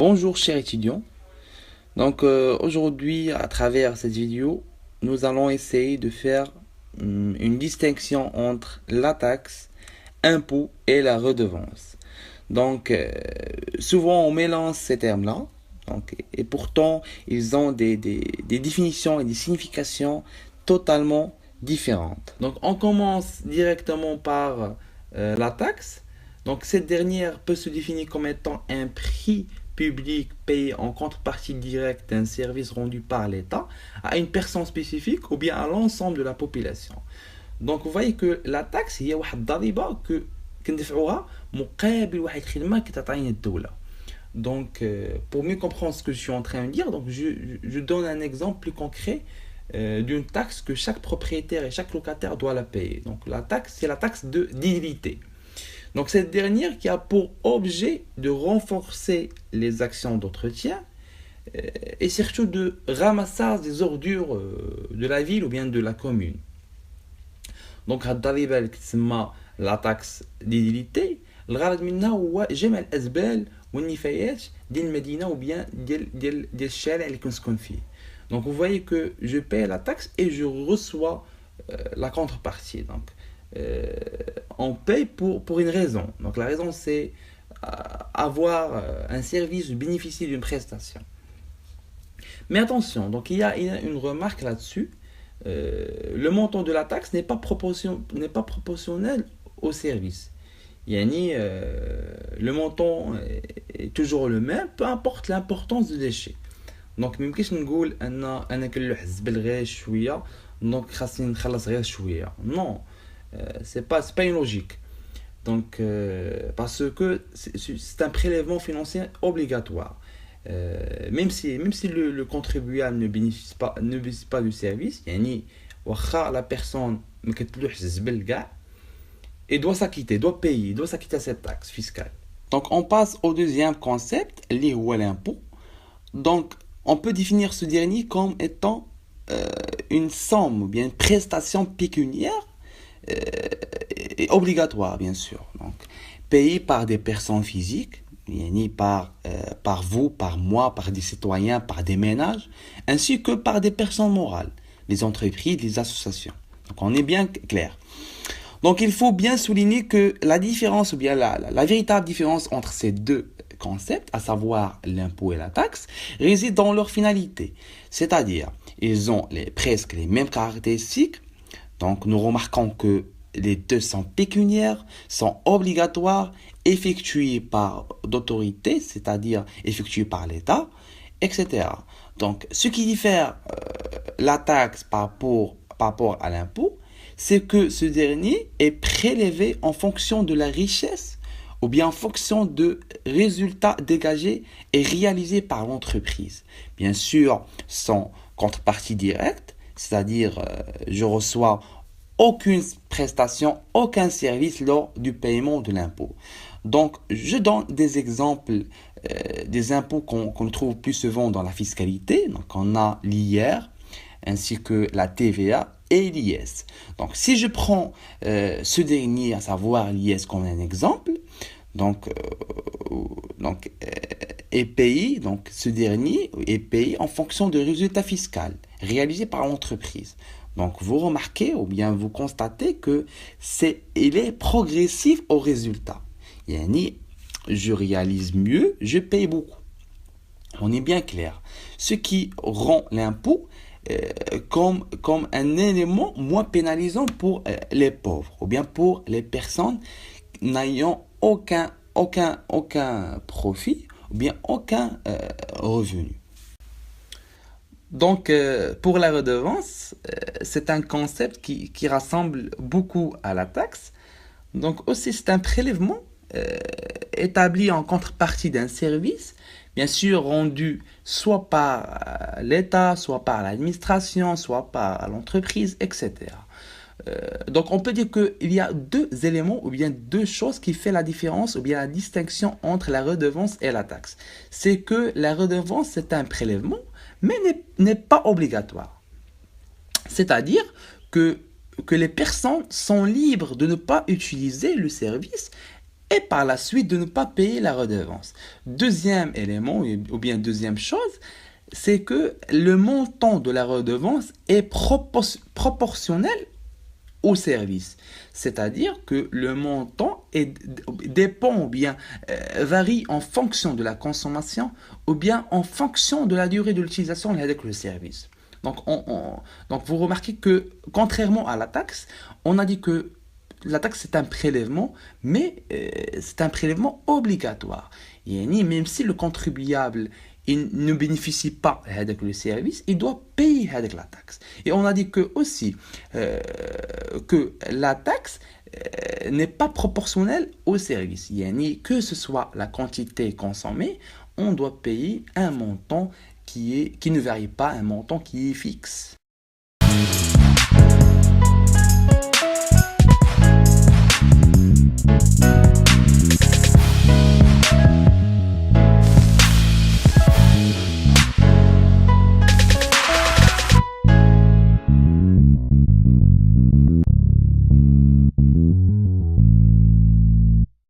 Bonjour chers étudiants. Aujourd'hui, à travers cette vidéo, nous allons essayer de faire une distinction entre la taxe, impôt et la redevance. Donc, souvent on mélange ces termes-là. Et pourtant, ils ont des définitions et des significations totalement différentes. Donc, on commence directement par la taxe. Donc, cette dernière peut se définir comme étant un prix public payé en contrepartie directe d'un service rendu par l'État à une personne spécifique ou bien à l'ensemble de la population. Donc, vous voyez que la taxe هي واحد الضريبة كندفعوها مقابل واحد الخدمة كتعطينا الدولة. Donc, pour mieux comprendre ce que je suis en train de dire, je donne un exemple plus concret d'une taxe que chaque propriétaire et chaque locataire doit la payer. Donc, la taxe, c'est la taxe de d'édilité. Donc, cette dernière qui a pour objet de renforcer les actions d'entretien et surtout de ramassage des ordures de la ville ou bien de la commune. Donc, هاد الضريبة اللي تسمى لا تاكس ديديليتي الغرض منها هو جمع الأزبال والنفايات ديال المدينة ou bien ديال الشارع اللي كنسكن فيه. Donc, vous voyez que je paie la taxe et je reçois la contrepartie. Donc, on paye pour une raison. Donc, la raison, c'est avoir un service, bénéficier d'une prestation. Mais attention, donc il y a une remarque là-dessus. Le montant de la taxe n'est pas proportionnel au service. Yani, le montant est toujours le même, peu importe l'importance du déchet. Donc, même si نقول أنا كنلوح الزبل غير شوية donc خاصني نخلص غير شوية. Non, c'est pas une logique. Donc, parce que c'est un prélèvement financier obligatoire. Même si le contribuable ne bénéficie pas du service, يعني واخا la personne ما كتلوحش الزبل كاع et doit s'acquitter à cette taxe fiscale. Donc, on passe au deuxième concept, اللي هو l'impôt. Donc, on peut définir ce dernier comme étant une somme ou bien une prestation pécuniaire et obligatoire, bien sûr. Donc, payée par des personnes physiques, par vous, par moi, par des citoyens, par des ménages, ainsi que par des personnes morales, les entreprises, les associations. Donc, on est bien clair. Donc, il faut bien souligner que la différence, ou bien la véritable différence entre ces deux concepts, à savoir l'impôt et la taxe, réside dans leur finalité. C'est-à-dire, ils ont presque les mêmes caractéristiques. Donc, nous remarquons que les deux sont pécuniaires, sont obligatoires, effectués par d'autorités, c'est-à-dire effectués par l'État, etc. Donc, ce qui diffère la taxe par rapport à l'impôt, c'est que ce dernier est prélevé en fonction de la richesse ou bien en fonction de résultats dégagés et réalisés par l'entreprise. Bien sûr, sans contrepartie directe, c'est-à-dire je reçois aucune prestation, aucun service lors du paiement de l'impôt. Donc, je donne des exemples des impôts qu'on trouve plus souvent dans la fiscalité. Donc, on a l'IR ainsi que la TVA et l'IS. Donc, si je prends ce dernier, à savoir l'IS comme un exemple, est payé, donc ce dernier est payé en fonction de résultats fiscaux réalisés par l'entreprise. Donc, vous remarquez ou bien vous constatez que il est progressif au résultat. Yani, je réalise mieux, je paye beaucoup. On est bien clair. Ce qui rend l'impôt comme un élément moins pénalisant pour les pauvres ou bien pour les personnes n'ayant aucun profit ou bien aucun revenu. Donc, pour la redevance, c'est un concept qui rassemble beaucoup à la taxe. Donc, aussi, c'est un prélèvement établi en contrepartie d'un service, bien sûr rendu soit par l'État, soit par l'administration, soit par l'entreprise, etc. Donc, on peut dire qu'il y a deux éléments ou bien deux choses qui font la différence ou bien la distinction entre la redevance et la taxe. C'est que la redevance, c'est un prélèvement, mais n'est pas obligatoire. C'est-à-dire que les personnes sont libres de ne pas utiliser le service et par la suite de ne pas payer la redevance. Deuxième élément, ou bien deuxième chose, c'est que le montant de la redevance est proportionnel au service. C'est-à-dire que le montant dépend ou bien varie en fonction de la consommation ou bien en fonction de la durée de l'utilisation avec le service. Donc, donc vous remarquez que contrairement à la taxe, on a dit que la taxe c'est un prélèvement, mais c'est un prélèvement obligatoire. Même si le contribuable il ne bénéficie pas avec le service, il doit payer avec la taxe. Et on a dit que aussi que la taxe n'est pas proportionnelle au service. Que ce soit la quantité consommée, on doit payer un montant qui ne varie pas, un montant qui est fixe.